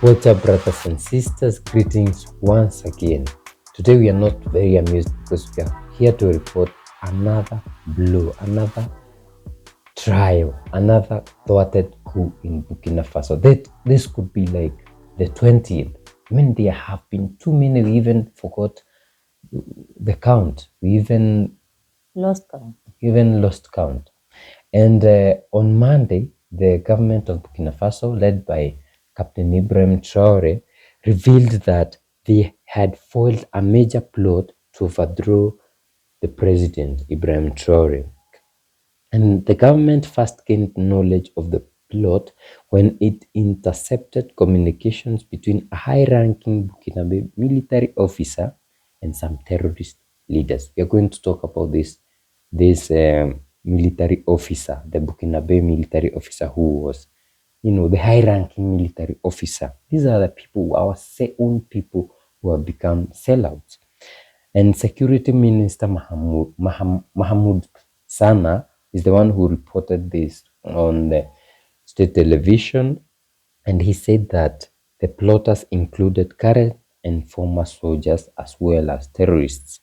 What's up, brothers and sisters? Greetings once again. Today we are not very amused because we are here to report another blow, another trial, another thwarted coup in Burkina Faso. This could be like the 20th. I mean, there have been too many. We even forgot the count. We even lost count. And on Monday, the government of Burkina Faso, led by Captain Ibrahim Traore, revealed that they had foiled a major plot to overthrow the president, Ibrahim Traore. And the government first gained knowledge of the plot when it intercepted communications between a high-ranking Burkinabe military officer and some terrorist leaders. We are going to talk about this military officer, the Burkinabe military officer who was, the high-ranking military officer. These are the people, our own people who have become sellouts. And Security Minister Mahmoud Sana is the one who reported this on the state television, and he said that the plotters included current and former soldiers as well as terrorists.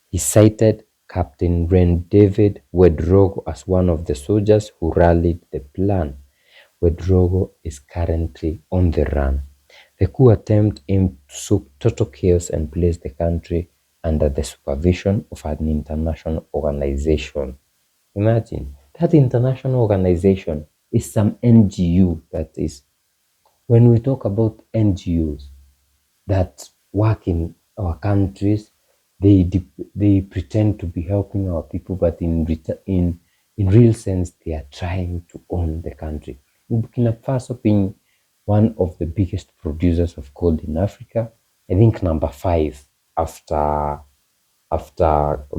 He cited Captain Ren David Wedrogo as one of the soldiers who rallied the plan. Wedrogo is currently on the run. The coup attempt aimed to sow total chaos and place the country under the supervision of an international organization. Imagine, that international organization is some NGO that is, when we talk about NGOs that work in our countries, they pretend to be helping our people, but in real sense, they are trying to own the country. In Burkina Faso being one of the biggest producers of gold in Africa, I think number 5 after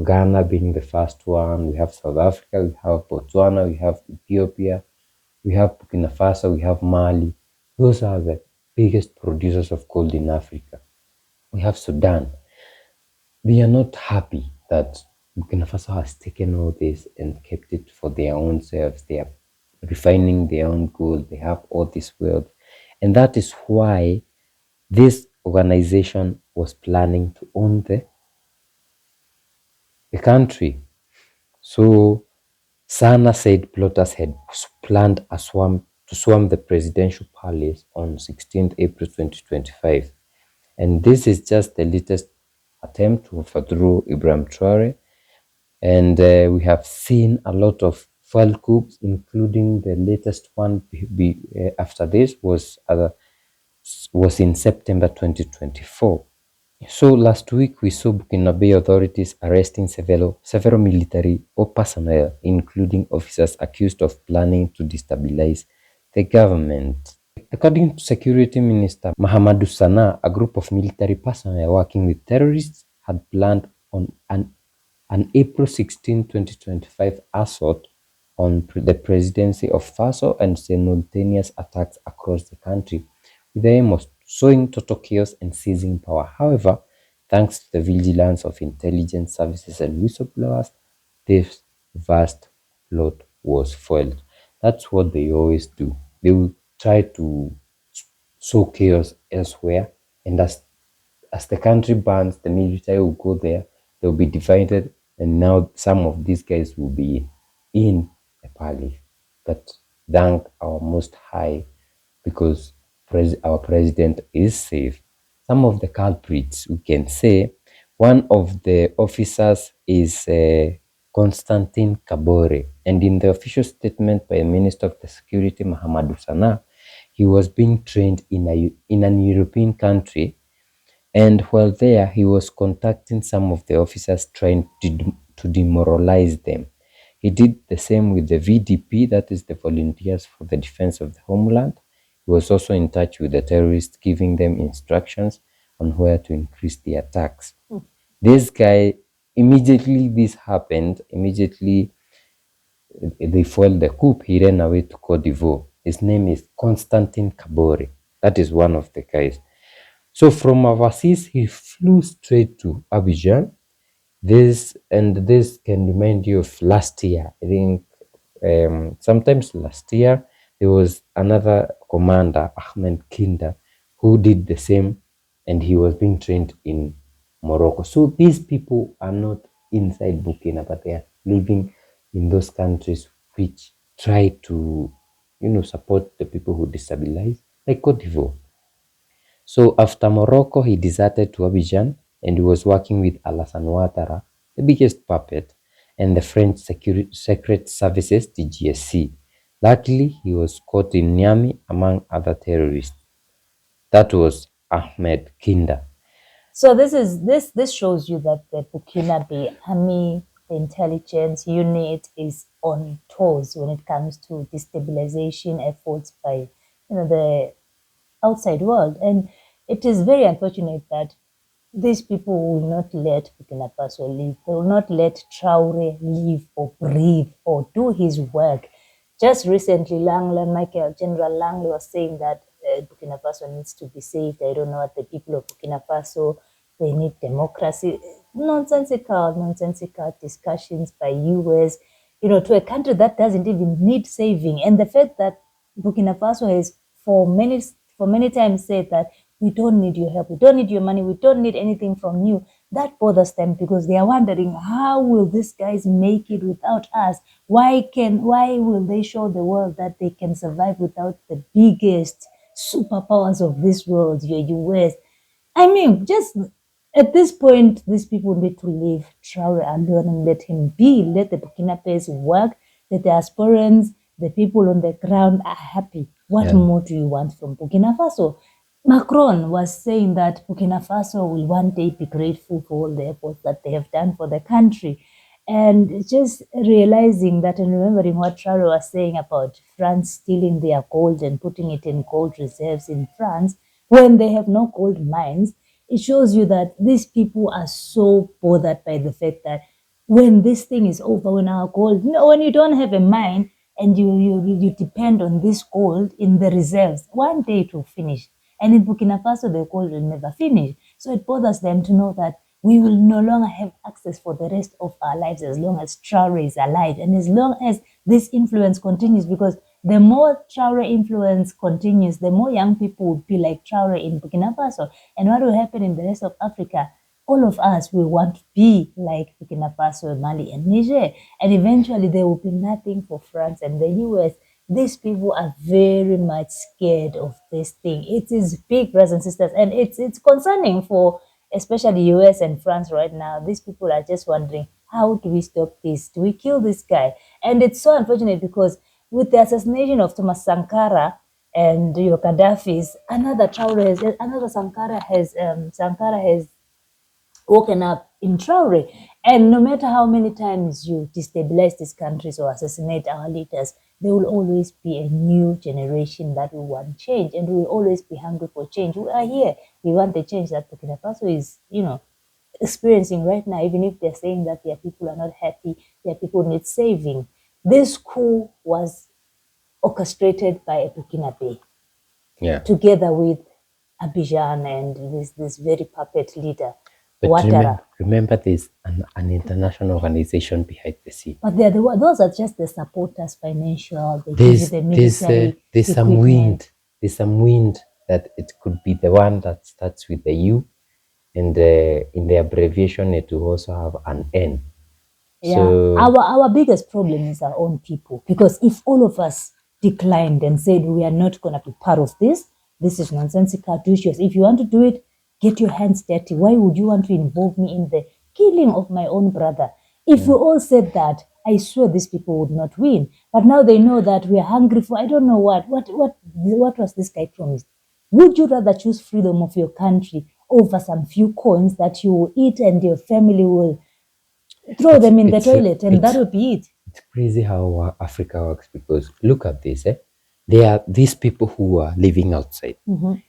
Ghana being the first one. We have South Africa, we have Botswana, we have Ethiopia, we have Burkina Faso, we have Mali. Those are the biggest producers of gold in Africa. We have Sudan. They are not happy that Burkina Faso has taken all this and kept it for their own selves. They are refining their own gold. They have all this wealth. And that is why this organization was planning to own the country. So Sana said plotters had planned to swarm the presidential palace on 16th April 2025. And this is just the latest attempt to overthrow Ibrahim Traore. And we have seen a lot of failed coups, including the latest one after this was in September 2024. So last week we saw Burkinabe authorities arresting several military personnel, including officers accused of planning to destabilize the government. According to Security Minister Mahamadou Sana, a group of military personnel working with terrorists had planned on an April 16, 2025 assault on the presidency of Faso and simultaneous attacks across the country with the aim of sowing total chaos and seizing power. However, thanks to the vigilance of intelligence services and whistleblowers, this vast plot was foiled. That's what they always do. They will try to sow chaos elsewhere, and as the country burns, the military will go there, they'll be divided, and now some of these guys will be in the palace. But thank our Most High, because our president is safe. Some of the culprits, we can say, one of the officers is Constantine Kabore, and in the official statement by the Minister of the Security, Mahamadou Sana, he was being trained in an European country, and while there, he was contacting some of the officers trying to demoralize them. He did the same with the VDP, that is the Volunteers for the Defense of the Homeland. He was also in touch with the terrorists, giving them instructions on where to increase the attacks. This guy, immediately this happened, immediately they foiled the coup, he ran away to Cote d'Ivoire. His name is Constantine Kabore. That is one of the guys. So from overseas, he flew straight to Abidjan. This can remind you of last year. I think sometimes last year, there was another commander, Ahmed Kinda, who did the same, and he was being trained in Morocco. So these people are not inside Burkina, but they are living in those countries which try to, support the people who destabilize, like Cote d'Ivoire. So after Morocco, he deserted to Abidjan and he was working with Alassane Ouattara, the biggest puppet, and the French Secret Services, the GSC. Luckily, he was caught in Niamey among other terrorists. That was Ahmed Kinda. So this shows you that the Burkina Faso army, the intelligence unit, is on toes when it comes to destabilization efforts by the outside world. And it is very unfortunate that these people will not let Burkina Faso live. They will not let Traore live or breathe or do his work. Just recently, General Langley was saying that Burkina Faso needs to be saved. I don't know what the people of Burkina Faso, they need democracy. Nonsensical discussions by US, to a country that doesn't even need saving. And the fact that Burkina Faso has for many times said that we don't need your help, we don't need your money, we don't need anything from you. That bothers them because they are wondering, how will these guys make it without us? Why will they show the world that they can survive without the biggest superpowers of this world, your US? I mean, just at this point, these people need to leave Traore alone and let him be. Let the Burkina Faso work. Let the aspirants, the people on the ground are happy. What more do you want from Burkina Faso? Macron was saying that Burkina Faso will one day be grateful for all the efforts that they have done for the country. And just realizing that and remembering what Traore was saying about France stealing their gold and putting it in gold reserves in France when they have no gold mines, it shows you that these people are so bothered by the fact that when this thing is over, when our gold, when you don't have a mine and you depend on this gold in the reserves, one day it will finish. And in Burkina Faso, the gold will never finish. So it bothers them to know that we will no longer have access for the rest of our lives as long as Traore is alive and as long as this influence continues, because the more Traore influence continues, the more young people will be like Traore in Burkina Faso. And what will happen in the rest of Africa? All of us will want to be like Burkina Faso, Mali, and Niger. And eventually there will be nothing for France and the US. These people are very much scared of this thing. It is big, brothers and sisters, and it's concerning for especially US and France right now. These people are just wondering, how do we stop this? Do we kill this guy? And it's so unfortunate because with the assassination of Thomas Sankara and your Gaddafi's, another Sankara has woken up in Traore. And no matter how many times you destabilize these countries or assassinate our leaders, there will always be a new generation that will want change, and we will always be hungry for change. We are here. We want the change that Burkina Faso is, experiencing right now, even if they're saying that their people are not happy, their people need saving. This coup was orchestrated by a Burkina Faso together with Abidjan and this very puppet leader, But Ouattara. remember there's an international organization behind the scene. But those are just the supporters, financial. They give you the military there's some wind. There's some wind that it could be the one that starts with the U, and in the abbreviation it will also have an N. Yeah, so, our biggest problem is our own people, because if all of us declined and said we are not going to be part of this is nonsensical, do yours. If you want to do it, get your hands dirty. Why would you want to involve me in the killing of my own brother? If we all said that, I swear these people would not win. But now they know that we are hungry for, I don't know what was this guy promised? Would you rather choose freedom of your country over some few coins that you will eat and your family will throw them in the toilet, and that will be it? It's crazy how Africa works, because look at this. There are these people who are living outside,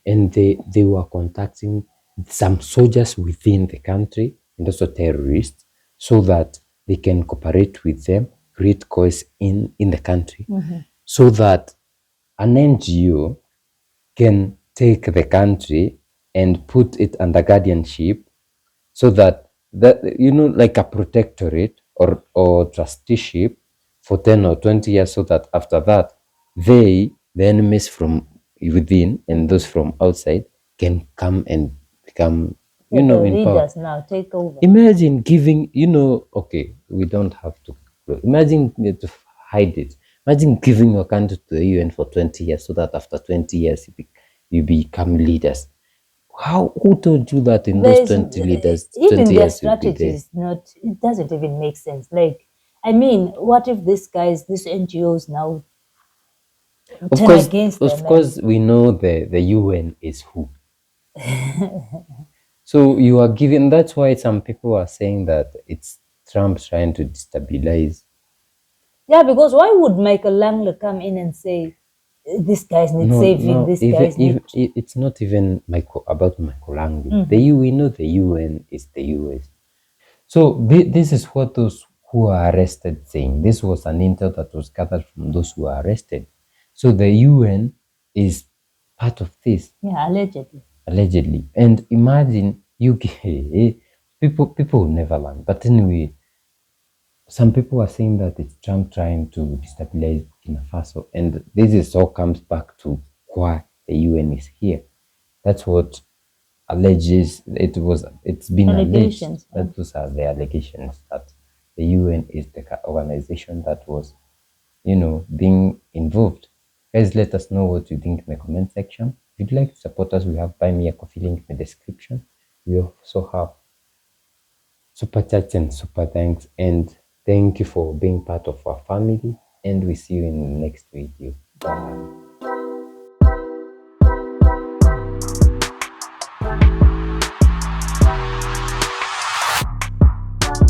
and they were contacting some soldiers within the country and also terrorists, so that they can cooperate with them, create chaos in the country, so that an NGO can take the country and put it under guardianship, so that like a protectorate or trusteeship for 10 or 20 years, so that after that the enemies from within and those from outside can come and become, The in power. leaders now take over. Imagine giving, okay, we don't have to. Imagine to hide it. Imagine giving your country to the UN for 20 years so that after 20 years you become leaders. Who told you that in those There's 20 leaders, even 20 their years you'll be strategy there? is not. It doesn't even make sense. Like, I mean, what if these NGOs now Of turn course, against of them and course, we know the UN is who. So you are giving. That's why some people are saying that it's Trump trying to destabilize. yeah, because why would Michael Langley come in and say these guys need No, saving, no, these guys even need it's not even about Michael Langley. Mhm. We know the UN is the US. So this is what those who are arrested saying. This was an intel that was gathered from those who are arrested. So the UN is part of this, Yeah, allegedly. allegedly. And imagine people will never learn. But anyway, some people are saying that it's Trump trying to destabilize Burkina Faso, and this is all comes back to why the UN is here. That's what alleges it's been alleged Allegations. that those are the allegations that the UN is the organization that was, being involved. Guys, let us know what you think in the comment section. If you'd like to support us, we have Buy Me a Coffee link in the description. We also have super chats and super thanks, and thank you for being part of our family, and we see you in the next video. Bye.